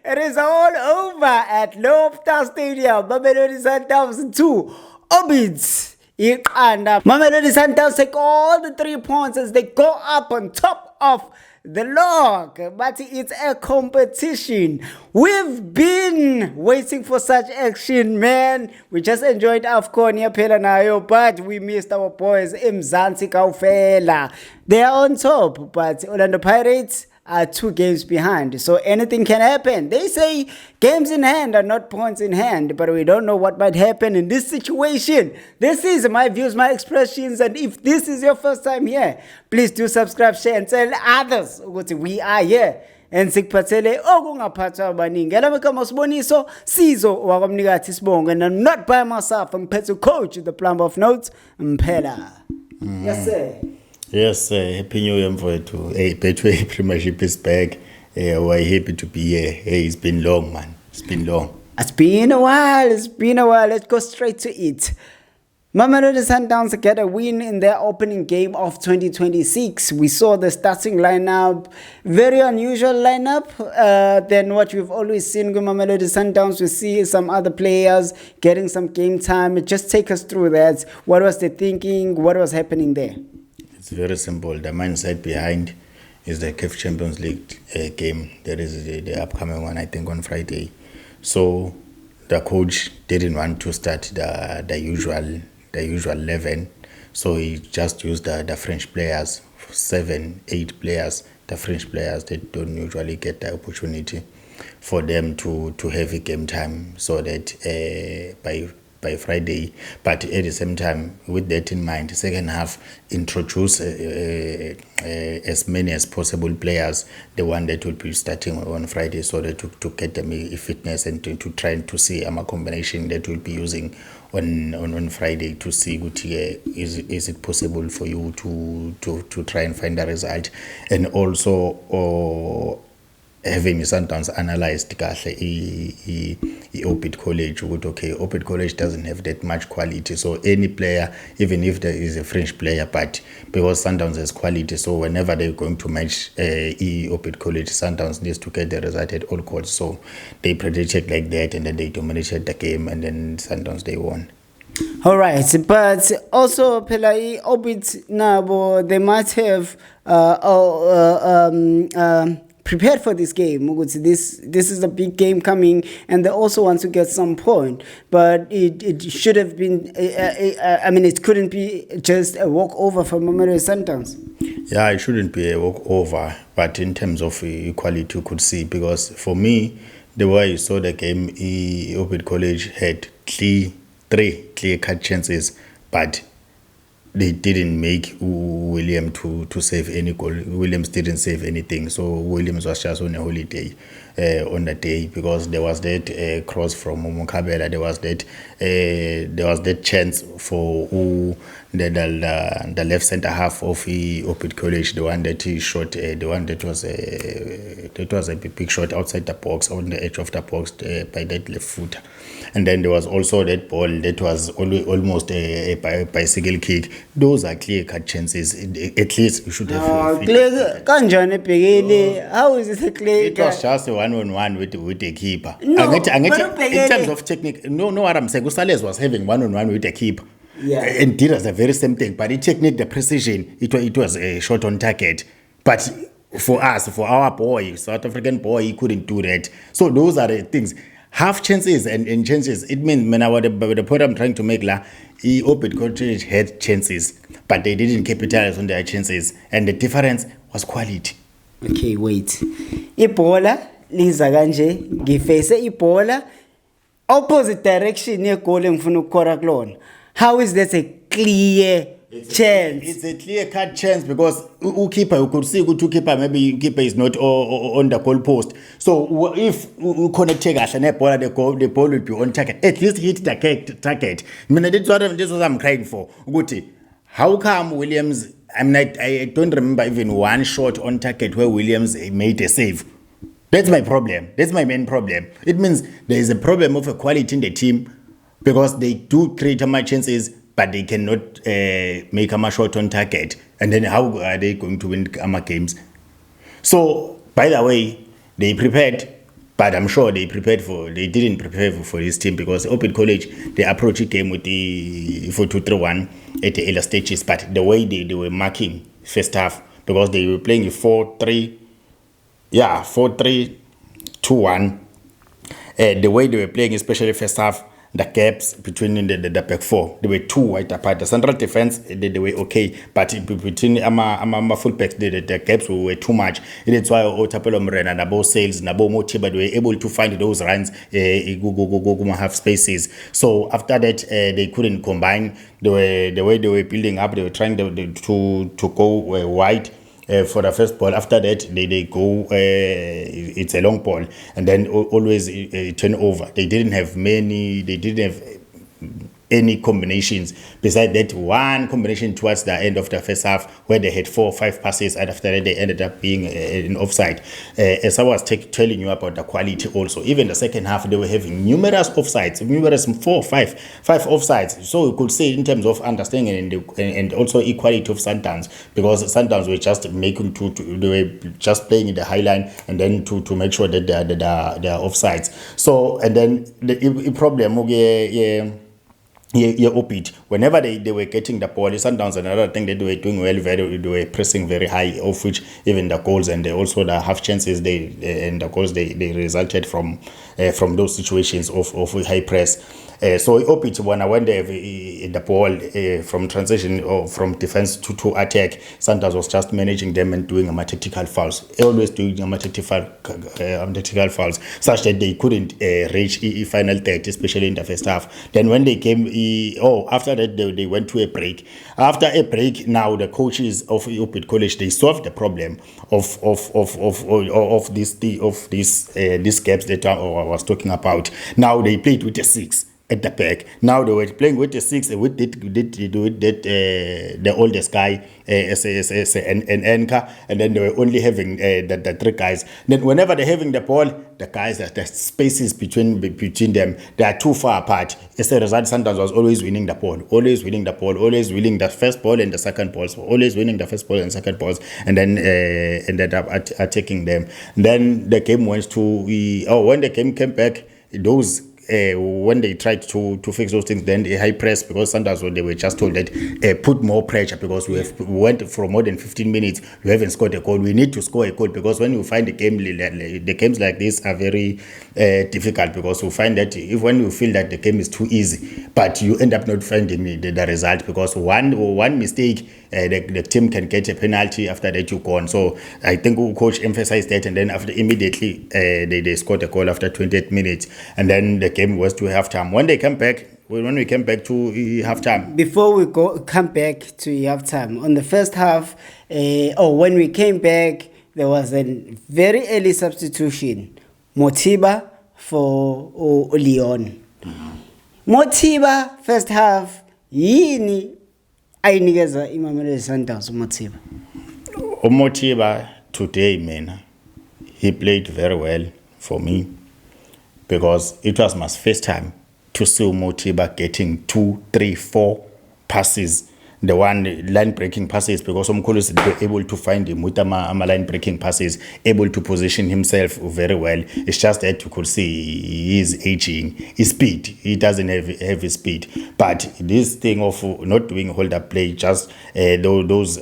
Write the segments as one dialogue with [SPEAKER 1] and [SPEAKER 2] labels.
[SPEAKER 1] It is all over at Loftus Stadium. Mamelodi Sundowns 2. Obits. Iqanda. Mamelodi Sundowns take all the 3 points as they go up on top of the log. But it's a competition. We've been waiting for such action, man. We just enjoyed AFCON yaphela nayo, but we missed our boys Mzansi Kaufela. They are on top, but Orlando Pirates are 2 games behind, so anything can happen. They say games in hand are not points in hand, but we don't know what might happen in this situation. This is my views, my expressions, and if this is your first time here, please do subscribe, share, and tell others ukuthi we are here and sikuphathele okungaphathwa abaningi. Elabekama Siboniso Sizo wakwamnikathi Sibongo, and I'm not by myself. I'm Petro Coach, the plumber of notes, Mpela. Yes, sir.
[SPEAKER 2] Yes, happy New Year for you. Hey, Betway Premiership is back. We're happy to be here. Hey, it's been long, man. It's been long.
[SPEAKER 1] It's been a while. Let's go straight to it. Mamelodi Sundowns get a win in their opening game of 2026. We saw the starting lineup, very unusual lineup than what we've always seen with Mamelodi Sundowns. We see some other players getting some game time. Just take us through that. What was the thinking? What was happening there?
[SPEAKER 2] It's very simple. The mindset behind is the CAF Champions League game. There is the upcoming one, I think, on Friday. So the coach didn't want to start the usual 11. So he just used the French players, 7, 8 players. The French players, they don't usually get the opportunity for them to have a game time, so that by Friday, but at the same time, with that in mind, second half, introduce as many as possible players, the one that will be starting on Friday, so that to get them a fitness and to try to see a combination that we'll be using on Friday to see is it possible for you to try and find a result, and also having Sundowns analyzed Orbit College, okay, Orbit College doesn't have that much quality, so any player, even if there is a French player, but because Sundowns has quality, so whenever they're going to match Orbit College, Sundowns needs to get the result at all costs. So they predicted like that, and then they dominated the game, and then Sundowns, they won.
[SPEAKER 1] All right, but also Pelai Orbit Nabo, they might have prepared for this game. This is a big game coming, and they also want to get some point. But it should have been. It couldn't be just a walkover for Mamelodi Sundowns.
[SPEAKER 2] Yeah, it shouldn't be a walkover. But in terms of equality, you could see, because for me, the way I saw the game, Orbit College had 3 clear-cut chances, but they didn't make William to save any goal. Williams didn't save anything, so Williams was just on a holiday on that day, because there was that cross from Mukabela. There was that chance for the left center half of Orbit College, the one that he shot, the one that was a big shot outside the box, on the edge of the box by that left footer. And then there was also that ball that was almost a bicycle kick. Those are clear-cut chances. At least you should have.
[SPEAKER 1] How is it a clear?
[SPEAKER 2] It was just a one-on-one with the keeper.
[SPEAKER 1] No,
[SPEAKER 2] in terms of technique, no, what I'm saying, Gusales was having one-on-one with the keeper.
[SPEAKER 1] Yeah.
[SPEAKER 2] And did the very same thing, but the technique, the precision, it was a shot on target. But for us, for our boy, South African boy, he couldn't do that. So those are the things. Half chances and chances. It means the point I'm trying to make, Orbit College had chances, but they didn't capitalize on their chances, and the difference was quality.
[SPEAKER 1] Okay, wait. Ibola liza kanje, ngifese ibola opposite direction yegoal engifuna ukukora kulona. How is that a clear chance?
[SPEAKER 2] It's a clear-cut chance, because keeper, you could see maybe keeper is not on the goal post. So if you connect the ball will be on target. At least hit the target. This is what I'm crying for. How come Williams? I don't remember even one shot on target where Williams made a save. That's my problem. That's my main problem. It means there is a problem of a quality in the team, because they do create much chances, but they cannot make a shot on target. And then how are they going to win games? So, by the way, they prepared But I'm sure they didn't prepare for his team, because Open College, they approached the game with the 4-2-3-1 at the earlier stages. But the way they were marking first half, because they were playing 4-3-2-1. The way they were playing, especially first half, the gaps between the back four, they were too wide apart. The central defense, they were okay, but between ama full backs, the gaps were too much. That's why Otapelo Mrena and Nabo Sales, Nabo Motiba, they were able to find those runs, go half spaces. So after that, they couldn't combine. The way they were building up, they were trying to go wide. For the first ball. After that, they go, it's a long ball, and then always turn over. They didn't have any combinations besides that one combination towards the end of the first half, where they had 4 or 5 passes, and after that they ended up being in offside. As I was telling you about the quality also, even the second half, they were having numerous 4 or 5 offsides. So you could say in terms of understanding and also equality of Sundowns, because Sundowns were just making they were just playing in the high line, and then to make sure that they are offsides. So, and then the problem, Opit, whenever they were getting the ball, Sundowns, another thing they were doing well, they were pressing very high, of which even the goals and also the half chances they resulted from those situations of high press. So Opit, when they the ball from transition or from defense to attack, Sundowns was just managing them and doing tactical fouls, always doing tactical fouls, such that they couldn't reach final third, especially in the first half. Then when they came, after that they went to a break. After a break, now the coaches of Opit College, they solved the problem of these gaps that I was talking about. Now they played with a 6 at the back. Now they were playing with the 6 with the oldest guy as an anchor, and then they were only having the 3 guys. Then whenever they're having the ball, the guys, the spaces between them, they are too far apart. As a result, Sundowns was always winning the ball, always winning the first ball and the second balls, always winning the first ball and second balls, and then ended up attacking them. Then the game went to when the game came back, those when they tried to fix those things, then the high press, because Sundowns, they were just told that put more pressure, because we went for more than 15 minutes, we haven't scored a goal. We need to score a goal, because when you find the games like this are very difficult, because you find that when you feel that the game is too easy, but you end up not finding the result, because one mistake, the team can get a penalty. After that, you go on. So I think coach emphasized that, and then after immediately they scored a goal after 28 minutes, and then the game was to halftime. When we came back to halftime.
[SPEAKER 1] Before we come back to halftime, on the first half, when we came back, there was a very early substitution. Motiba for Leon. Motiba, first half, yini ayinikeza iMamelodi Sundowns uMotiba?
[SPEAKER 2] Motiba today, man, he played very well for me, because it was my first time to see Motiba getting 2, 3, 4 passes. The one line-breaking passes, because Omkhulu were able to find him with line-breaking passes, able to position himself very well. It's just that you could see he is aging. His speed, he doesn't have his speed. But this thing of not doing hold-up play, just those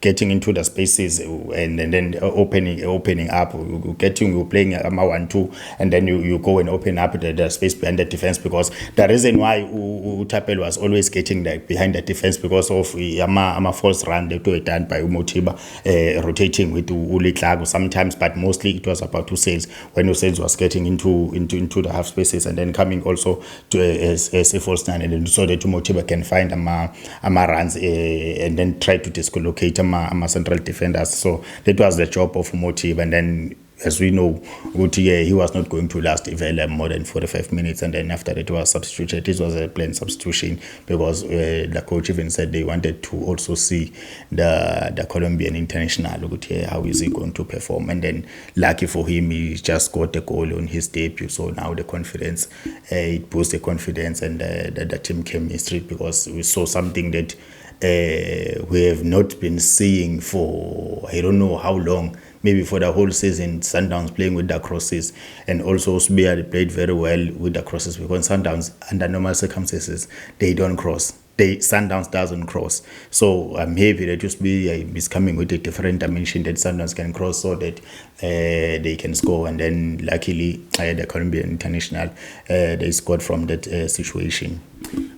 [SPEAKER 2] getting into the spaces and then opening up, you playing a 1-2, and then you go and open up the space behind the defense, because the reason why Utapel was always getting behind the defense, because of a false run that were done by Motiba, rotating with Ulitlago sometimes, but mostly it was about Sales, when Sales was getting into the half spaces, and then coming also to as a false nine, and then so that Motiba can find runs and then try to dislocate central defenders. So that was the job of Motiba, and then as we know, he was not going to last more than 45 minutes, and then after that was substituted. This was a planned substitution, because the coach even said they wanted to also see the Colombian international, how is he going to perform, and then lucky for him, he just got a goal on his debut. So now the confidence, it boosts the confidence and the team chemistry, because we saw something that we have not been seeing for I don't know how long, maybe for the whole season, Sundowns playing with the crosses, and also Usbia, they played very well with the crosses, because Sundowns, under normal circumstances, they don't cross. Sundowns doesn't cross. So I'm happy that Usbia is coming with a different dimension that Sundowns can cross, so that they can score. And then luckily, the Colombian international, they scored from that situation.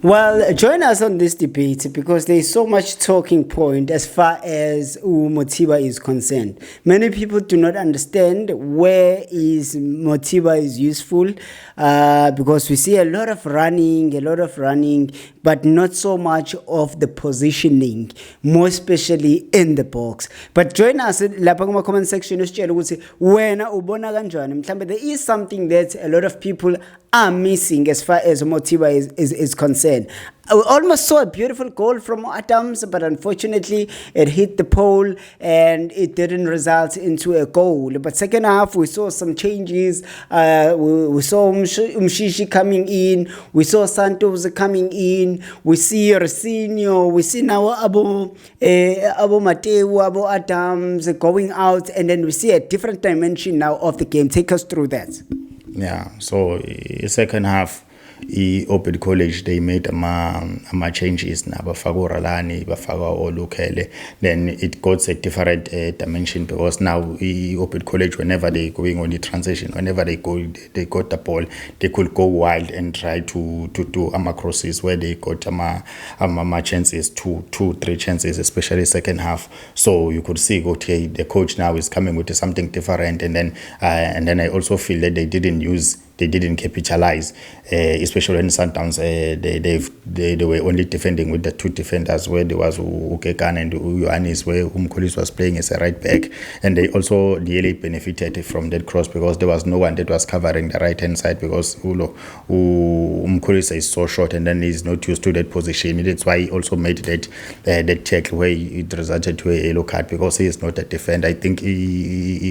[SPEAKER 1] Well, join us on this debate, because there is so much talking point as far as Mothiba is concerned. Many people do not understand where is Mothiba is useful, because we see a lot of running, but not so much of the positioning, more especially in the box. But join us lapha kuma comment section usitshela ukuthi wena ubona kanjani. Mhlambe there is something that a lot of people are missing as far as Mothiba is concerned. We almost saw a beautiful goal from Adams, but unfortunately it hit the pole and it didn't result into a goal. But second half, we saw some changes. We saw Umshishi coming in. We saw Santos coming in. We see Rosinho. We see now Abu Mateu, Abu Adams going out. And then we see a different dimension now of the game. Take us through that.
[SPEAKER 2] Yeah, so second half, Open College, they made ama changes na bafaka Ralani, bafaka Olukele. Then it got a different dimension, because now Open College, whenever they going on the transition, whenever they got the ball, they could go wild and try to do ama crosses where they got ama chances, two, three chances, especially second half. So you could see, okay, the coach now is coming with something different, and then I also feel that they didn't capitalize, especially in Sundowns. They were only defending with the two defenders, where there was Ukekan and Ioannis, where Umkolis was playing as a right back, and they also really benefited from that cross, because there was no one that was covering the right hand side, because Umkolis is so short and then he's not used to that position. That's why he also made that tackle where it resulted to a yellow card, because he is not a defender. I think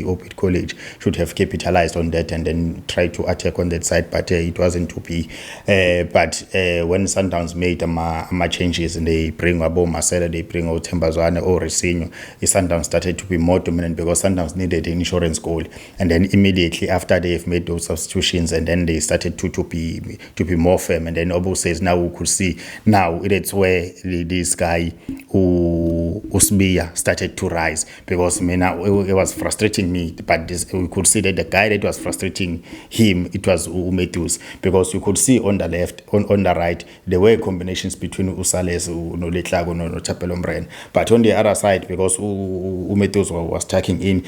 [SPEAKER 2] Open College should have capitalized on that and then try to attack on that side, but it wasn't to be. But when Sundowns made my changes, and they bring Abo Marcelo, they bring Tembazwane or Rosinho, Sundowns started to be more dominant, because Sundowns needed an insurance goal. And then immediately after they've made those substitutions, and then they started to be more firm. And then Obo says, now we could see, now that's where this guy Usbia started to rise, because it was frustrating me, but we could see that the guy that was frustrating him, it was Umetus, because you could see on the left, on the right, there were combinations between Usales, Noletlago, no Chapelomren. But on the other side, because Umetus was tucking in,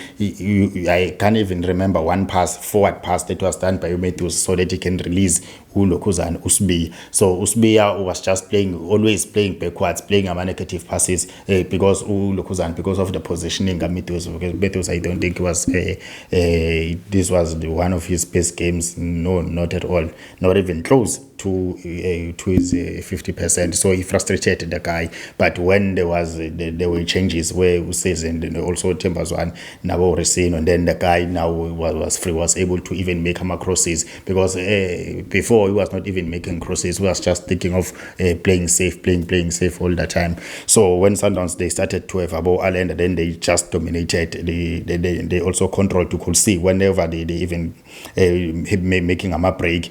[SPEAKER 2] I can't even remember one forward pass that was done by Umetus, so that he can release Ulokuza and Usbia. So Usbia was just always playing backwards, playing negative passes, because Ulokuza, because of the positioning of Metus, I don't think it was this was one of his best games. No, not at all, not even close to his 50%. So he frustrated the guy. But when there were changes where Usays and also Tembazwane, Nabo Rosinho, and then the guy now was free, was able to even make crosses, because before he was not even making crosses. He was just thinking of playing safe all the time. So when Sundowns, they started to have a ball, and then they just dominated. They also controlled. You could see whenever they even making a break,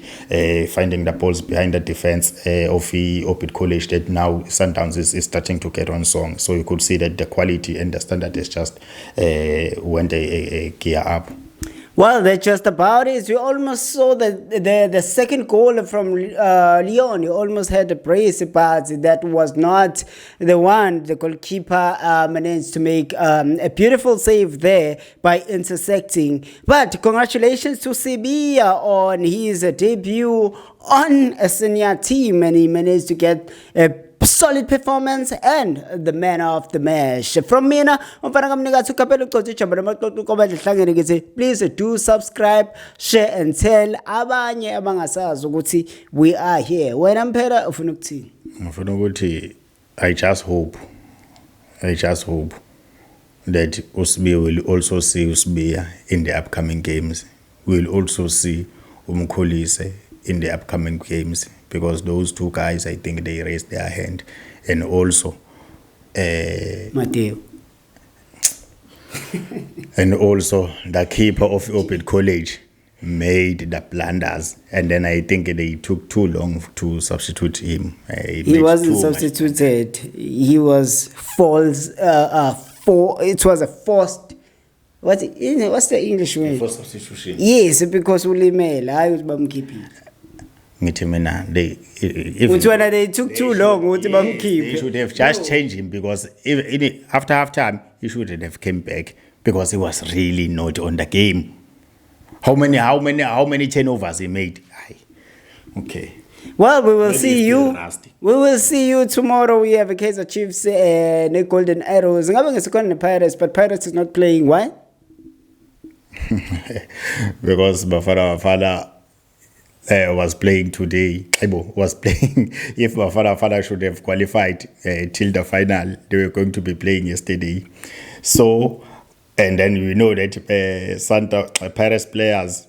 [SPEAKER 2] finding the balls behind the defense of the Open College, that now Sundowns is starting to get on song. So you could see that the quality and the standard is just went a gear up.
[SPEAKER 1] Well, that's just about it. We almost saw the second goal from Leon. You almost had a brace, but that was not the one. The goalkeeper managed to make a beautiful save there by intersecting. But congratulations to Sibia on his debut on a senior team, and he managed to get a solid performance and the man of the match. From mina, please do subscribe, share and tell abanye abangasazi ukuthi we are here. Wena mphela ufuna ukuthini?
[SPEAKER 2] Ngifuna ukuthi I just hope that Usbia will also see Usbia in the upcoming games. We'll also see Umkholise in the upcoming games, because those two guys, I think they raised their hand. And also
[SPEAKER 1] Mateo.
[SPEAKER 2] And also, the keeper of Open College made the blunders, and then I think they took too long to substitute him.
[SPEAKER 1] He wasn't substituted. He was false. It was a forced. What's the English word?
[SPEAKER 2] For substitution.
[SPEAKER 1] Yes, because ulimela. I was bamkeeping. They took too long.
[SPEAKER 2] They should have just changed him, because even after half time he shouldn't have came back, because he was really not on the game. How many turnovers he made? Aye. Okay.
[SPEAKER 1] Well, we will
[SPEAKER 2] Maybe
[SPEAKER 1] see
[SPEAKER 2] he's
[SPEAKER 1] you.
[SPEAKER 2] still nasty.
[SPEAKER 1] We will see you tomorrow. We have a case of Chiefs and Golden Arrows. I'm going to Pirates, but Pirates is not playing. Why?
[SPEAKER 2] Because Bafana was playing today. Was playing. If Bafana should have qualified till the final, they were going to be playing yesterday. So, and then we know that Pirates players,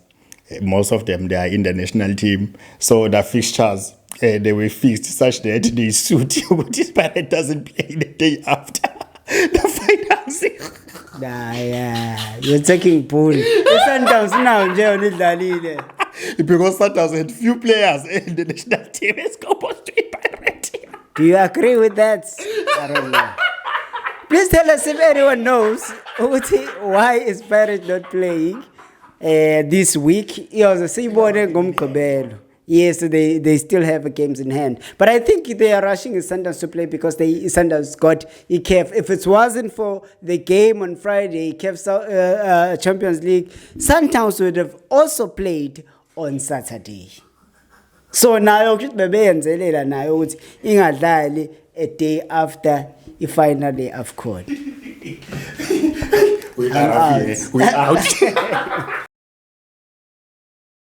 [SPEAKER 2] most of them, they are in the national team. So the fixtures, they were fixed such that they suit you, but this Pirate doesn't play the day after the finals.
[SPEAKER 1] Yeah, you're taking bull. Sundowns now,
[SPEAKER 2] Because Sundowns had few players in the national team is supposed to be Pirate.
[SPEAKER 1] Do you agree with that? I don't know. Please tell us if anyone knows why is Pirate not playing this week. Yes, they still have games in hand. But I think they are rushing Sundowns to play because Sundowns got ICAF. If it wasn't for the game on Friday, ICAF Champions League, Sundowns would have also played on Saturday. So now ingadlali a day after finally AFCON.
[SPEAKER 2] We are out.